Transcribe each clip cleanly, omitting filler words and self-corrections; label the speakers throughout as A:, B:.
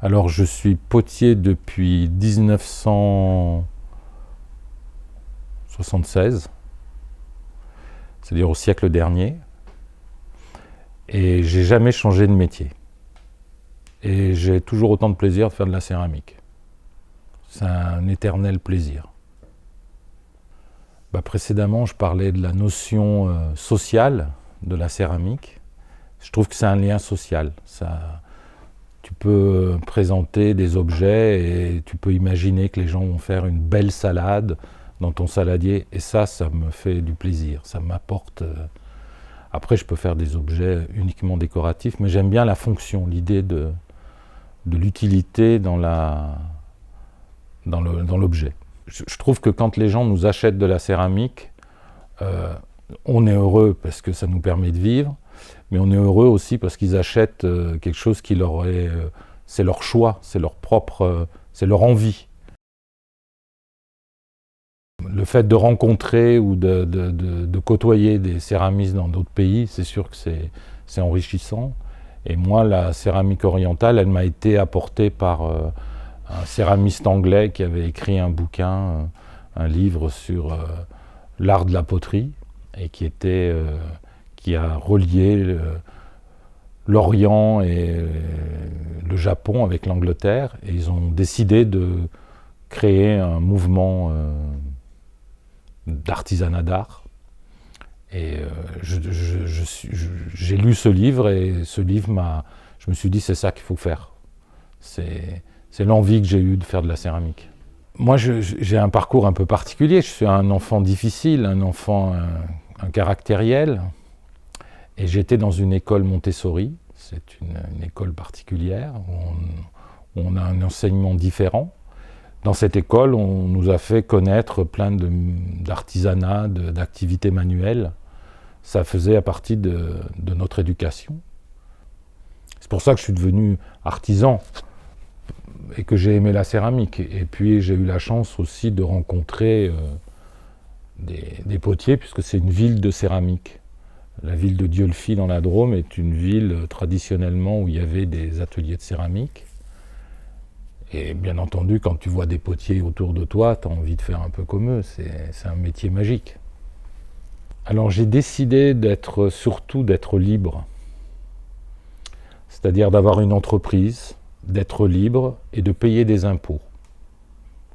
A: Alors, je suis potier depuis 1976, c'est-à-dire au siècle dernier, et j'ai jamais changé de métier. Et j'ai toujours autant de plaisir de faire de la céramique. C'est un éternel plaisir. Précédemment, je parlais de la notion sociale de la céramique. Je trouve que c'est un lien social. Tu peux présenter des objets et tu peux imaginer que les gens vont faire une belle salade dans ton saladier. Et ça me fait du plaisir. Ça m'apporte... Après, je peux faire des objets uniquement décoratifs, mais j'aime bien la fonction, l'idée de l'utilité dans l'objet. Je trouve que quand les gens nous achètent de la céramique, on est heureux parce que ça nous permet de vivre, mais on est heureux aussi parce qu'ils achètent quelque chose qui leur est... c'est leur choix, c'est leur propre... c'est leur envie. Le fait de rencontrer ou de côtoyer des céramistes dans d'autres pays, c'est sûr que c'est enrichissant. Et moi, la céramique orientale, elle m'a été apportée par un céramiste anglais qui avait écrit un bouquin, un livre sur l'art de la poterie, et qui a relié l'Orient et le Japon avec l'Angleterre. Et ils ont décidé de créer un mouvement d'artisanat d'art. Et j'ai lu ce livre et ce livre je me suis dit c'est ça qu'il faut faire. C'est l'envie que j'ai eue de faire de la céramique. Moi j'ai un parcours un peu particulier, je suis un enfant difficile, un enfant caractériel. Et j'étais dans une école Montessori, c'est une école particulière où on a un enseignement différent. Dans cette école, on nous a fait connaître plein d'artisanat, d'activités manuelles. Ça faisait partie de notre éducation. C'est pour ça que je suis devenu artisan et que j'ai aimé la céramique. Et puis j'ai eu la chance aussi de rencontrer des potiers, puisque c'est une ville de céramique. La ville de Dieulefit dans la Drôme est une ville traditionnellement où il y avait des ateliers de céramique. Et bien entendu, quand tu vois des potiers autour de toi, tu as envie de faire un peu comme eux. C'est un métier magique. Alors j'ai décidé surtout d'être libre. C'est-à-dire d'avoir une entreprise, d'être libre et de payer des impôts.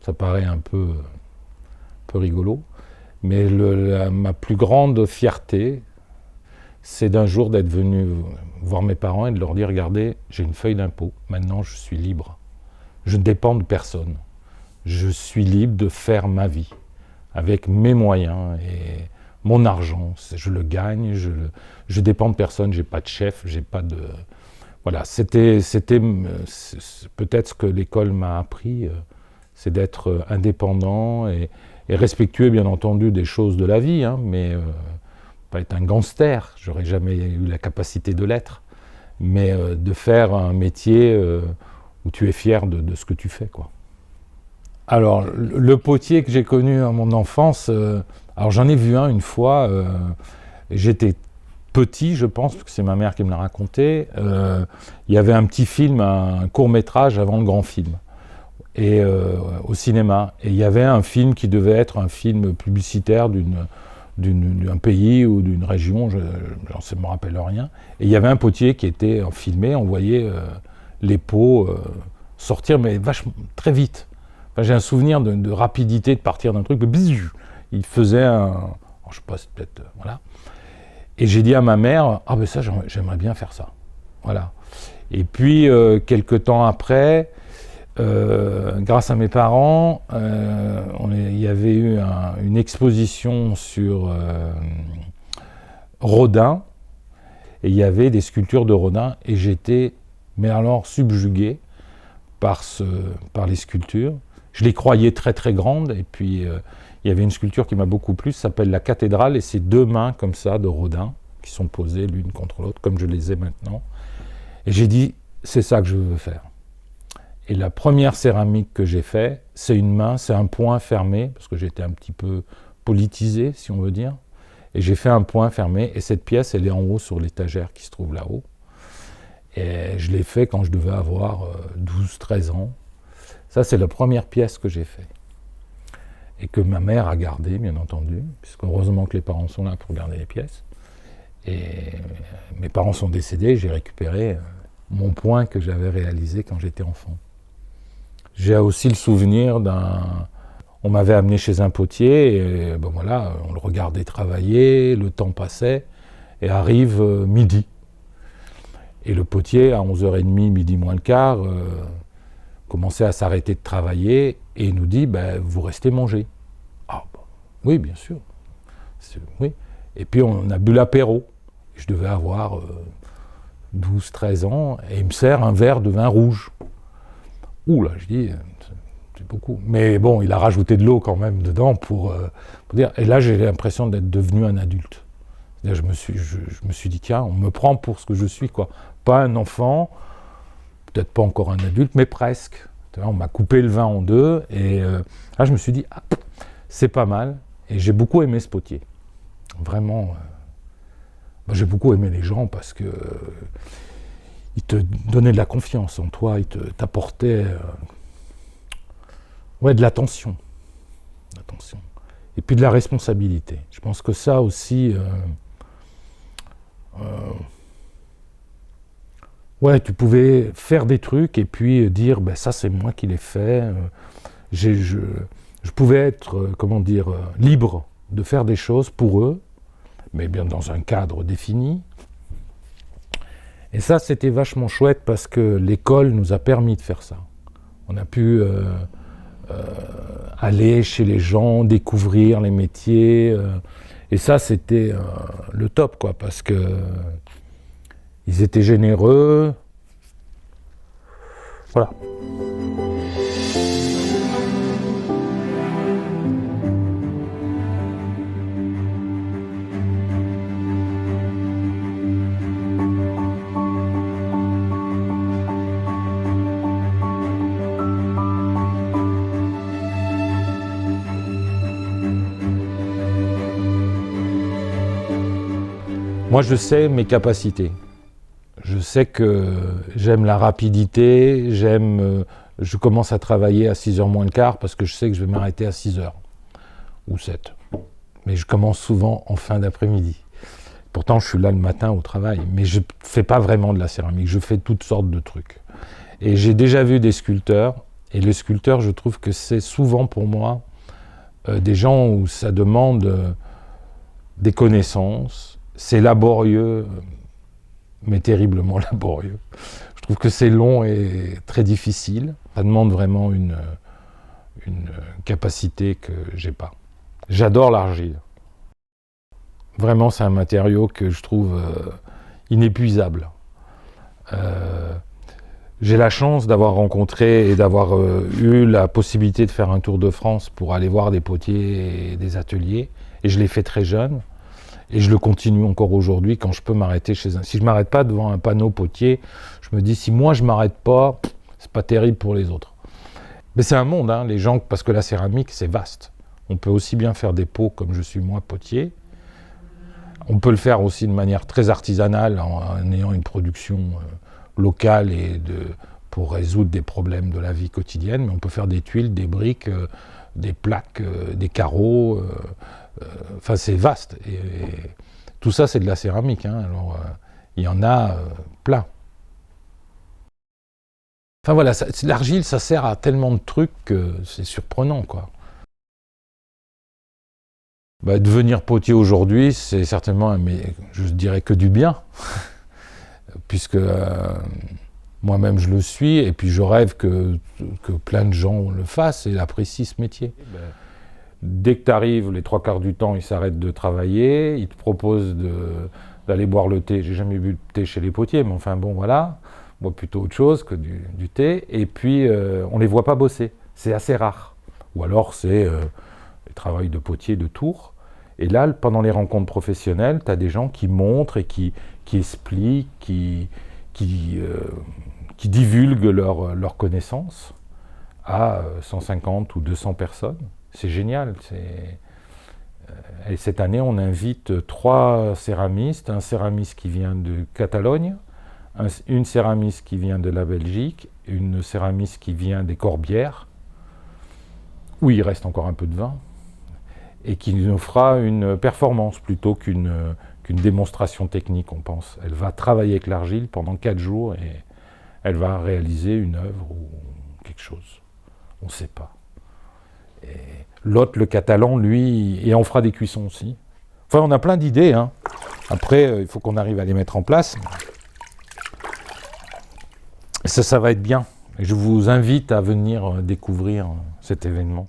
A: Ça paraît un peu rigolo, mais ma plus grande fierté, c'est d'un jour d'être venu voir mes parents et de leur dire « Regardez, j'ai une feuille d'impôt, maintenant je suis libre. Je ne dépends de personne. Je suis libre de faire ma vie avec mes moyens et mon argent. Je le gagne, je dépends de personne, j'ai pas de chef, j'ai pas de... » Voilà, c'était peut-être ce que l'école m'a appris, c'est d'être indépendant et respectueux, bien entendu, des choses de la vie, hein, mais pas être un gangster, j'aurais jamais eu la capacité de l'être, mais de faire un métier où tu es fier de ce que tu fais, quoi. Alors, le potier que j'ai connu à mon enfance, alors j'en ai vu un une fois, j'étais petit, je pense, parce que c'est ma mère qui me l'a raconté. Il y avait un petit film, un court-métrage avant le grand film, et au cinéma. Et il y avait un film qui devait être un film publicitaire d'un pays ou d'une région, je ne me rappelle rien. Et il y avait un potier qui était filmé, on voyait les pots sortir, mais vachement, très vite. Enfin, j'ai un souvenir de rapidité de partir d'un truc, il faisait je sais pas, c'est peut-être... voilà. Et j'ai dit à ma mère, ah ben ça, j'aimerais bien faire ça. Voilà. Et puis, quelques temps après, grâce à mes parents, il y avait eu une exposition sur Rodin, et il y avait des sculptures de Rodin, et j'étais, mais alors, subjugué par les sculptures. Je les croyais très très grandes, et puis il y avait une sculpture qui m'a beaucoup plu, ça s'appelle La Cathédrale, et c'est deux mains comme ça de Rodin, qui sont posées l'une contre l'autre, comme je les ai maintenant. Et j'ai dit, c'est ça que je veux faire. Et la première céramique que j'ai fait, c'est une main, c'est un poing fermé, parce que j'étais un petit peu politisé, si on veut dire. Et j'ai fait un poing fermé, et cette pièce, elle est en haut sur l'étagère qui se trouve là-haut. Et je l'ai fait quand je devais avoir 12-13 ans. Ça, c'est la première pièce que j'ai faite. Et que ma mère a gardée, bien entendu, puisque heureusement que les parents sont là pour garder les pièces. Et mes parents sont décédés, j'ai récupéré mon point que j'avais réalisé quand j'étais enfant. J'ai aussi le souvenir d'un... On m'avait amené chez un potier, et ben voilà, on le regardait travailler, le temps passait, et arrive midi. Et le potier, à 11h30, midi moins le quart, commençait à s'arrêter de travailler, et il nous dit, ben, vous restez manger. Ah, ben, oui, bien sûr. Oui. Et puis on a bu l'apéro. Je devais avoir 12-13 ans, et il me sert un verre de vin rouge. Ouh là, je dis, c'est beaucoup. Mais bon, il a rajouté de l'eau quand même dedans pour dire. Et là, j'ai l'impression d'être devenu un adulte. Je me suis dit, tiens, on me prend pour ce que je suis, quoi. Pas un enfant, peut-être pas encore un adulte, mais presque. On m'a coupé le vin en deux, et là, je me suis dit, ah, c'est pas mal. Et j'ai beaucoup aimé ce potier. Vraiment. Moi, j'ai beaucoup aimé les gens parce que ils te donnaient de la confiance en toi, ils t'apportaient de l'attention. Et puis de la responsabilité. Je pense que ça aussi, tu pouvais faire des trucs et puis dire, ben, ça c'est moi qui l'ai fait. Je pouvais être, libre de faire des choses pour eux, mais bien dans un cadre défini. Et ça, c'était vachement chouette parce que l'école nous a permis de faire ça. On a pu aller chez les gens, découvrir les métiers. Et ça, c'était le top, quoi, parce que ils étaient généreux. Voilà. Moi, je sais mes capacités. Je sais que j'aime la rapidité, je commence à travailler à 6h moins le quart parce que je sais que je vais m'arrêter à 6h ou 7. Mais je commence souvent en fin d'après-midi. Pourtant, je suis là le matin au travail, mais je ne fais pas vraiment de la céramique, je fais toutes sortes de trucs. Et j'ai déjà vu des sculpteurs, et les sculpteurs, je trouve que c'est souvent pour moi des gens où ça demande des connaissances. C'est laborieux, mais terriblement laborieux. Je trouve que c'est long et très difficile. Ça demande vraiment une capacité que j'ai pas. J'adore l'argile. Vraiment, c'est un matériau que je trouve inépuisable. J'ai la chance d'avoir rencontré et d'avoir eu la possibilité de faire un tour de France pour aller voir des potiers et des ateliers. Et je l'ai fait très jeune. Et je le continue encore aujourd'hui quand je peux m'arrêter chez un... Si je ne m'arrête pas devant un panneau potier, je me dis, si moi je ne m'arrête pas, c'est pas terrible pour les autres. Mais c'est un monde, hein, les gens, parce que la céramique, c'est vaste. On peut aussi bien faire des pots comme je suis moi, potier. On peut le faire aussi de manière très artisanale, en ayant une production locale pour résoudre des problèmes de la vie quotidienne. Mais on peut faire des tuiles, des briques, des plaques, des carreaux... Enfin, c'est vaste. Et tout ça, c'est de la céramique. Hein. Alors, il y en a plein. Enfin voilà, l'argile, ça sert à tellement de trucs que c'est surprenant, quoi. Devenir potier aujourd'hui, c'est certainement, mais je dirais que du bien, puisque moi-même je le suis, et puis je rêve que plein de gens le fassent et apprécient ce métier. Dès que tu arrives, les 3/4 du temps, ils s'arrêtent de travailler, ils te proposent d'aller boire le thé. J'ai jamais bu de thé chez les potiers, mais enfin bon, voilà. On boit plutôt autre chose que du thé. Et puis, on ne les voit pas bosser. C'est assez rare. Ou alors, c'est le travail de potier de Tours. Et là, pendant les rencontres professionnelles, tu as des gens qui montrent et qui expliquent, qui divulguent leurs connaissances à 150 ou 200 personnes. C'est génial. Et cette année, on invite 3 céramistes, un céramiste qui vient de Catalogne, une céramiste qui vient de la Belgique, une céramiste qui vient des Corbières, où il reste encore un peu de vin, et qui nous fera une performance plutôt qu'une démonstration technique, on pense. Elle va travailler avec l'argile pendant 4 jours et elle va réaliser une œuvre ou quelque chose. On ne sait pas. Et l'autre, le catalan, lui, et on fera des cuissons aussi. Enfin, on a plein d'idées, hein. Après, il faut qu'on arrive à les mettre en place. Ça va être bien. Et je vous invite à venir découvrir cet événement.